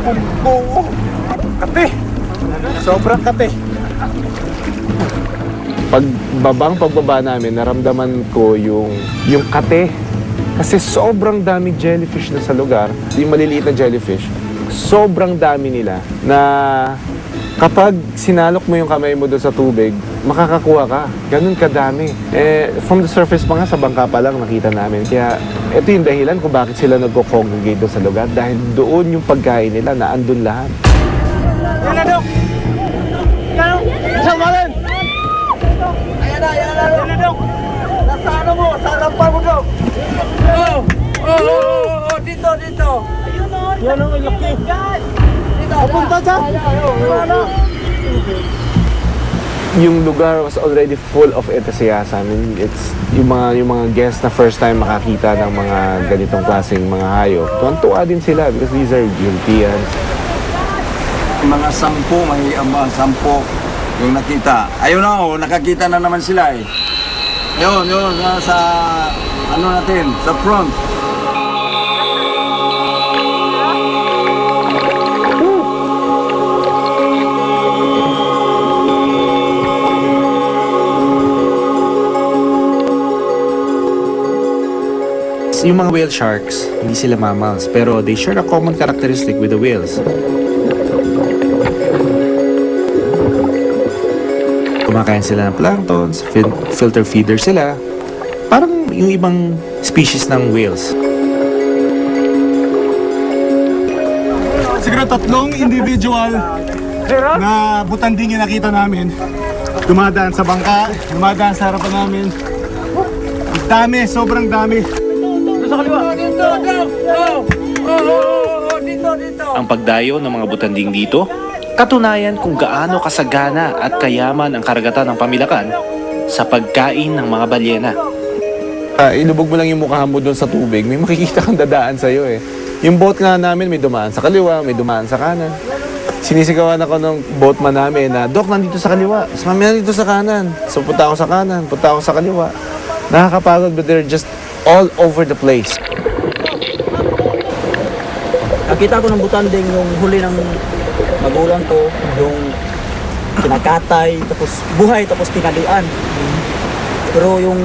bumbong. Kate. Sobrang kate. Pagbaba namin, naramdaman ko yung kate. Kasi sobrang daming jellyfish na sa lugar. Yung maliliit na jellyfish, sobrang dami nila na kapag sinalok mo yung kamay mo doon sa tubig, makakakuha ka. Ganun kadami. From the surface pa nga, sa bangka pa lang nakita namin. Kaya ito yung dahilan kung bakit sila nagko-congregate doon sa lugar. Dahil doon yung pagkain nila na andun lahat. Yan na, Dok! Yan! Isang malin! Ayan na! Yan na, Dok! Nasa ano mo? Sa lampa mo, Dok! Dito! Ayun o! Yan ang laki! Dito! Punta dyan! Yung lugar was already full of enthusiasm. I mean, it's yung mga guests na first time makakita ng mga ganitong klaseng mga hayop. Tuwan-tuwa din sila because these are Europeans. Mga 10, may 10 yung nakita. Ayun na, nakakita na naman sila eh. Yun, sa ano natin, sa front. Yung mga whale sharks, hindi sila mammals, pero they share a common characteristic with the whales. Kumakain sila ng planktons, filter feeder sila. Parang yung ibang species ng whales. Siguro 3 individual na butanding yung nakita namin. Dumadaan sa bangka, dumadaan sa harapan namin. Ang dami, sobrang dami. Dito! Ang pagdayo ng mga butanding dito, katunayan kung gaano kasagana at kayaman ang karagatan ng Pamilakan sa pagkain ng mga balyena. Ilubog mo lang yung mukha mo doon sa tubig, may makikita kang dadaan sa'yo eh. Yung boat nga namin, may dumaan sa kaliwa, may dumaan sa kanan. Sinisigawan ako ng boatman namin na, Dok, nandito sa kaliwa. Mas mami, nandito sa kanan. So, punta ako sa kanan, punta ako sa kaliwa. Nakakapagod, but they're just all over the place. Nakita ko ng butanding yung huli ng magulang ko, yung kinakatay, tapos buhay, tapos tinaluan. Pero yung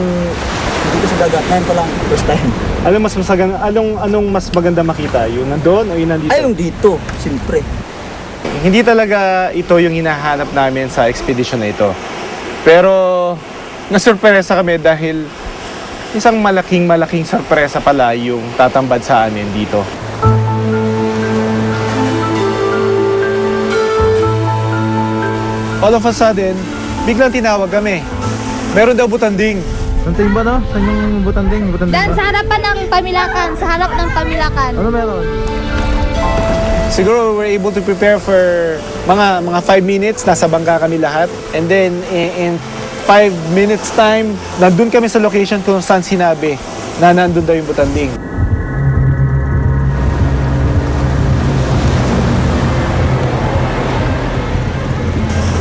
dito sa dagat, ngayon pa lang, first time. Anong mas maganda makita? Yung nandun o yung nandito? Ay, yung dito, siyempre. Hindi talaga ito yung hinahanap namin sa expedition na ito. Pero nasurpresa kami dahil isang malaking sorpresa pala yung tatambad sa amin dito. All of a sudden, biglang tinawag kami. Meron daw butanding. Saan ba no? Saan yung butanding? Dan sa harapan ng Pamilakan, sa harap ng Pamilakan. Ano meron? Siguro we're able to prepare for mga 5 minutes. Nasa bangka kami lahat. And then in 5 minutes time, nandun kami sa location kung saan sinabi na nandun daw yung butanding.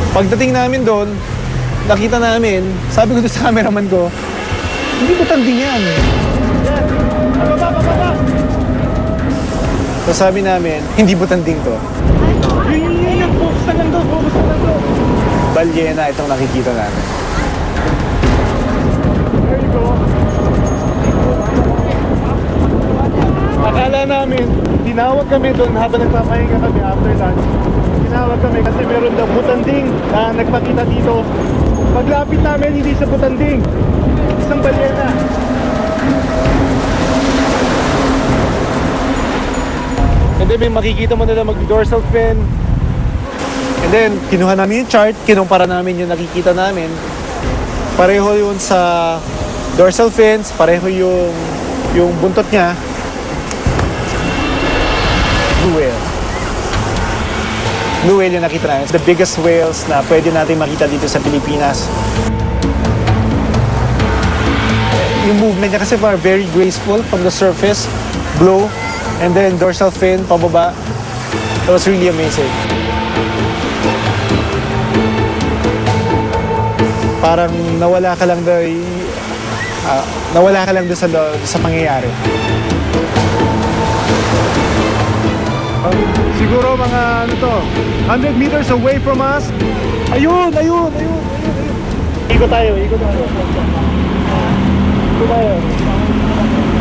Pagdating namin doon, nakita namin, sabi ko doon sa cameraman ko, hindi butanding yan. So sabi namin, hindi butanding to. Balyena itong nakikita namin. Akala namin, tinawag kami doon habang nagpapahinga kami after lunch. Tinawag kami kasi meron daw butanding na nagpakita dito. Paglapit namin, hindi siya butanding. Isang balyena. And then may makikita mo nila mag-dorsal fin. And then, kinuha namin yung chart, kinumpara namin yung nakikita namin. Pareho yun sa dorsal fins, pareho yung buntot niya. Blue whale. Blue whale yung nakita namin. It's the biggest whales na pwede natin makita dito sa Pilipinas. Yung movement niya kasi very graceful from the surface, blow, and then dorsal fin, pababa. It was really amazing. Parang nawala ka lang doon sa pangyayari. Siguro mga ano to, 100 meters away from us. Ayun. Ikot tayo. Ikot tayo.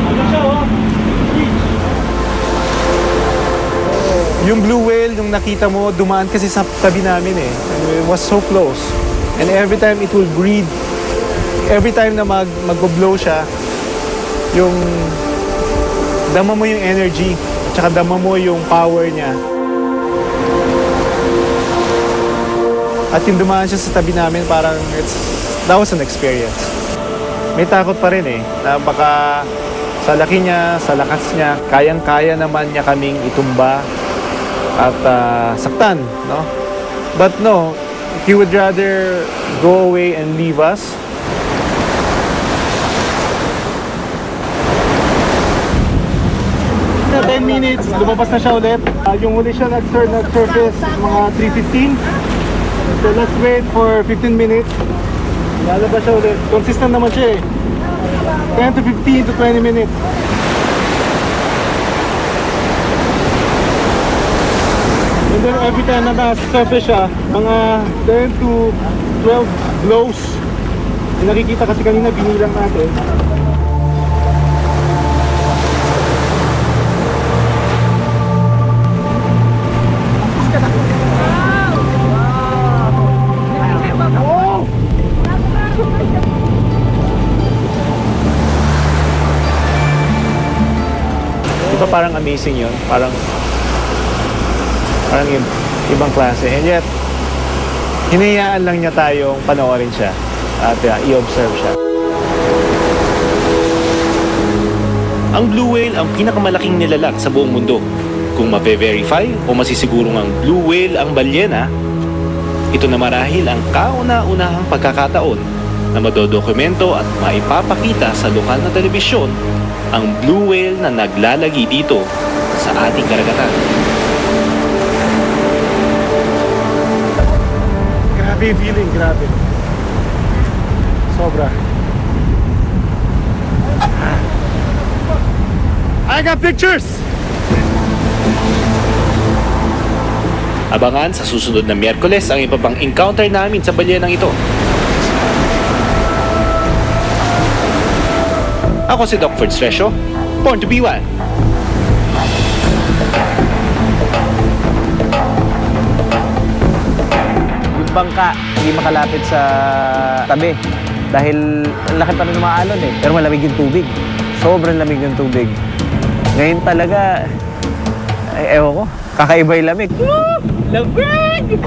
Ano siya, oh? Yung blue whale, yung nakita mo, dumaan kasi sa tabi namin eh. And it was so close. And every time it will breathe, every time na mag-blow siya, yung dama mo yung energy, at saka dama mo yung power niya. At yung dumaan siya sa tabi namin, parang that was an experience. May takot pa rin eh, na baka sa laki niya, sa lakas niya, kayang-kaya naman niya kaming itumba at saktan, no? But no, he would rather go away and leave us. Na 10 minutes, lumabas na siya ulit. Yung huli siya nag-surface mga 3:15. So let's wait for 15 minutes. Lalabas siya ulit. Consistent naman siya eh. 10 to 15 to 20 minutes. And then every time na nasa-surface siya, mga 10 to 12 blows. Yung nakikita kasi kanina, binilang natin. Diba parang amazing yun? Parang ibang klase. And yet, hinayaan lang niya tayong panoorin siya at i-observe siya. Ang blue whale ang pinakamalaking nilalang sa buong mundo. Kung mape-verify o masisigurong ang blue whale ang balyena, ito na marahil ang kauna-unahang pagkakataon na madodokumento at maipapakita sa lokal na telebisyon ang blue whale na naglalagi dito sa ating karagatan. Grabe yung feeling, grabe. Sobra. I got pictures! Abangan sa susunod na Miyerkules ang iba pang encounter namin sa balyenang ito. Ako si Doc Ferd Stresio, born to be wild. Yung bangka, hindi makalapit sa tabi. Dahil laki pa rin umaalon eh. Pero malamig yung tubig. Sobrang lamig yung tubig. Ngayon talaga, ewan ko, kakaiba yung lamig. Lamig!